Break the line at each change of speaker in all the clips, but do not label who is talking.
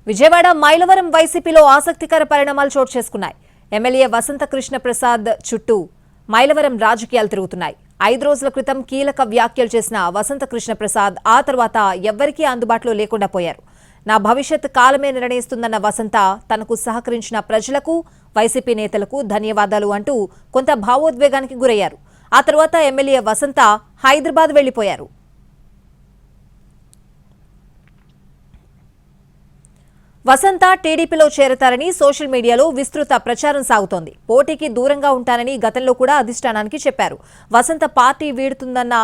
విజయవాడ మైలవరం వైసీపీలో ఆసక్తికర పరిణామాలు చోటు చేసుకున్నాయి. ఎమ్మెల్యే వసంత కృష్ణ ప్రసాద్ చుట్టూ మైలవరం రాజకీయాలు తిరుగుతున్నాయి. 5 రోజుల క్రితం కీలక వ్యాఖ్యలు చేసిన వసంత కృష్ణ ప్రసాద్ ఆ తర్వాత ఎవ్వరికీ అందుబాటులో లేకుండా పోయారు. నా భవిష్యత్ కాలమే నిర్ణయిస్తుందన్న వసంత తనకు సహకరించిన ప్రజలకు, వైసీపీ నేతలకు ధన్యవాదాలు అంటూ కొంత భావోద్వేగానికి గురయ్యారు. ఆ తర్వాత ఎమ్మెల్యే వసంత హైదరాబాద్ వెళ్లిపోయారు. వసంత టీడీపీలో చేరతారని సోషల్ మీడియాలో విస్తృత ప్రచారం సాగుతోంది. పోటీకి దూరంగా ఉంటానని గతంలో కూడా అధిష్టానానికి చెప్పారు. వసంత పార్టీ వీడుతుందన్న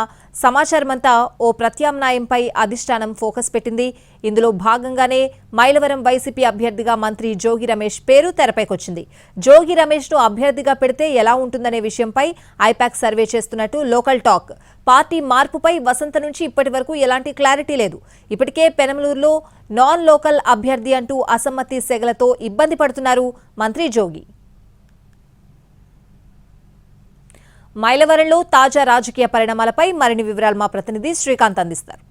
సమాచారమంతా ఓ ప్రత్యామ్నాయంపై అధిష్టానం ఫోకస్ పెట్టింది. ఇందులో భాగంగానే మైలవరం వైసీపీ అభ్యర్థిగా మంత్రి జోగి రమేష్ పేరు తెరపైకొచ్చింది. జోగి రమేష్ ను అభ్యర్థిగా పెడితే ఎలా ఉంటుందనే విషయంపై ఐపాక్ సర్వే చేస్తున్నట్టు లోకల్ టాక్. పార్టీ మార్పుపై వసంత నుంచి ఇప్పటి వరకు ఎలాంటి క్లారిటీ లేదు. ఇప్పటికే పెనమలూరులో నాన్ లోకల్ అభ్యర్థి అంటూ అసమ్మతి సెగలతో ఇబ్బంది పడుతున్నారు మంత్రి జోగి. మైలవరంలో తాజా రాజకీయ పరిణామాలపై మరిన్ని వివరాలు మా ప్రతినిధి శ్రీకాంత్ అందిస్తారు.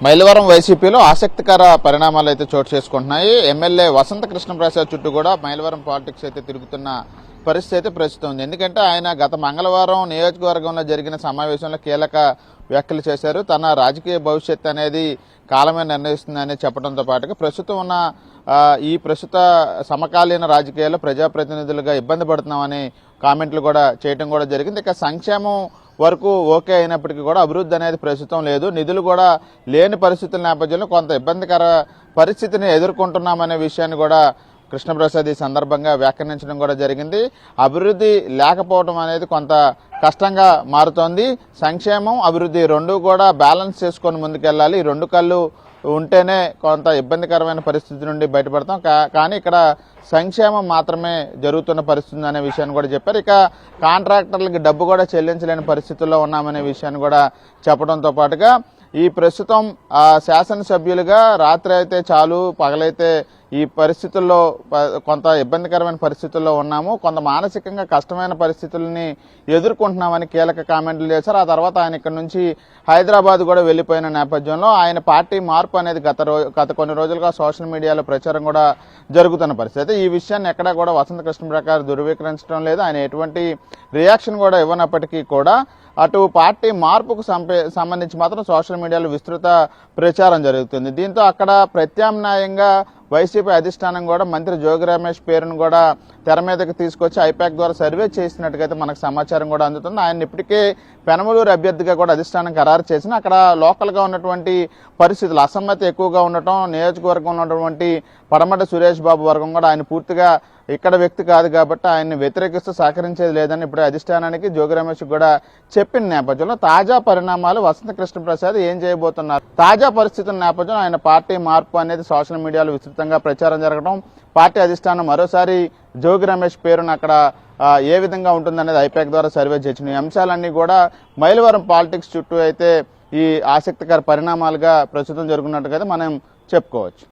మైలవరం వైసీపీలో ఆసక్తికర పరిణామాలు అయితే చోటు చేసుకుంటున్నాయి. ఎమ్మెల్యే వసంత కృష్ణ ప్రసాద్ చుట్టూ కూడా మైలవరం పాలిటిక్స్ అయితే తిరుగుతున్న పరిస్థితి అయితే ప్రస్తుతం ఉంది. ఎందుకంటే ఆయన గత మంగళవారం నియోజకవర్గంలో జరిగిన సమావేశంలో కీలక వ్యాఖ్యలు చేశారు. తన రాజకీయ భవిష్యత్తు అనేది కాలమే నిర్ణయిస్తుందని చెప్పడంతో పాటుగా ప్రస్తుతం ఉన్న ఈ ప్రస్తుత సమకాలీన రాజకీయాల్లో ప్రజాప్రతినిధులుగా ఇబ్బంది పడుతున్నామని కామెంట్లు కూడా చేయడం కూడా జరిగింది. ఇక సంక్షేమం వరకు ఓకే అయినప్పటికీ కూడా అభివృద్ధి అనేది ప్రస్తుతం లేదు. నిధులు కూడా లేని పరిస్థితుల నేపథ్యంలో కొంత ఇబ్బందికర పరిస్థితిని ఎదుర్కొంటున్నామనే విషయాన్ని కూడా కృష్ణప్రసాద్ ఈ సందర్భంగా వ్యాఖ్యానించడం కూడా జరిగింది. అభివృద్ధి లేకపోవడం అనేది కొంత కష్టంగా మారుతోంది. సంక్షేమం, అభివృద్ధి రెండు కూడా బ్యాలెన్స్ చేసుకొని ముందుకెళ్లాలి. ఈ రెండు కళ్ళు ఉంటేనే కొంత ఇబ్బందికరమైన పరిస్థితి నుండి బయటపడతాం. కానీ ఇక్కడ సంక్షేమం మాత్రమే జరుగుతున్న పరిస్థితి అనే విషయాన్ని కూడా చెప్పారు. ఇక కాంట్రాక్టర్లకి డబ్బు కూడా చెల్లించలేని పరిస్థితుల్లో ఉన్నామనే విషయాన్ని కూడా చెప్పడంతో పాటుగా ఈ ప్రస్తుతం శాసనసభ్యులుగా రాత్రి అయితే చాలు, పగలైతే ఈ పరిస్థితుల్లో కొంత ఇబ్బందికరమైన పరిస్థితుల్లో ఉన్నాము, కొంత మానసికంగా కష్టమైన పరిస్థితుల్ని ఎదుర్కొంటున్నామని కీలక కామెంట్లు చేశారు. ఆ తర్వాత ఆయన ఇక్కడ నుంచి హైదరాబాద్ కూడా వెళ్లిపోయిన నేపథ్యంలో ఆయన పార్టీ మార్పు అనేది గత కొన్ని రోజులుగా సోషల్ మీడియాలో ప్రచారం కూడా జరుగుతున్న పరిస్థితి. ఈ విషయాన్ని ఎక్కడా కూడా వసంత కృష్ణ ప్రసాద్ ధృవీకరించడం లేదు. ఆయన ఎటువంటి రియాక్షన్ కూడా ఇవ్వనప్పటికీ కూడా అటు పార్టీ మార్పుకు సంబంధించి మాత్రం సోషల్ మీడియాలో విస్తృత ప్రచారం జరుగుతుంది. దీంతో అక్కడ ప్రత్యామ్నాయంగా వైసీపీ అధిష్టానం కూడా మంత్రి జోగి రమేష్ పేరును కూడా తెర మీదకి తీసుకొచ్చి ఐపాక్ ద్వారా సర్వే చేసినట్టుగా మనకు సమాచారం కూడా అందుతుంది. ఆయన ఇప్పటికే పెనమలూరు అభ్యర్థిగా కూడా అధిష్టానం ఖరారు చేసిన అక్కడ లోకల్గా ఉన్నటువంటి పరిస్థితులు అసమ్మతి ఎక్కువగా ఉండటం, నియోజకవర్గంలో ఉన్నటువంటి పడమట సురేష్ బాబు వర్గం కూడా ఆయన పూర్తిగా ఇక్కడ వ్యక్తి కాదు కాబట్టి ఆయన్ని వ్యతిరేకిస్తూ సహకరించేది లేదని ఇప్పుడు అధిష్టానానికి జోగి రమేష్ కూడా చెప్పిన నేపథ్యంలో తాజా పరిణామాలు వసంత కృష్ణ ప్రసాద్ ఏం చేయబోతున్నారు, తాజా పరిస్థితుల నేపథ్యంలో ఆయన పార్టీ మార్పు అనేది సోషల్ మీడియాలో విస్తృతంగా ప్రచారం జరగడం, పార్టీ అధిష్టానం మరోసారి జోగి రమేష్ పేరును అక్కడ ఏ విధంగా ఉంటుందనేది ఐపాక్ ద్వారా సర్వే చేసిన ఈ అంశాలన్నీ కూడా మైలవరం పాలిటిక్స్ చుట్టూ అయితే ఈ ఆసక్తికర పరిణామాలుగా ప్రస్తుతం జరుగుతున్నట్టుగా మనం చెప్పుకోవచ్చు.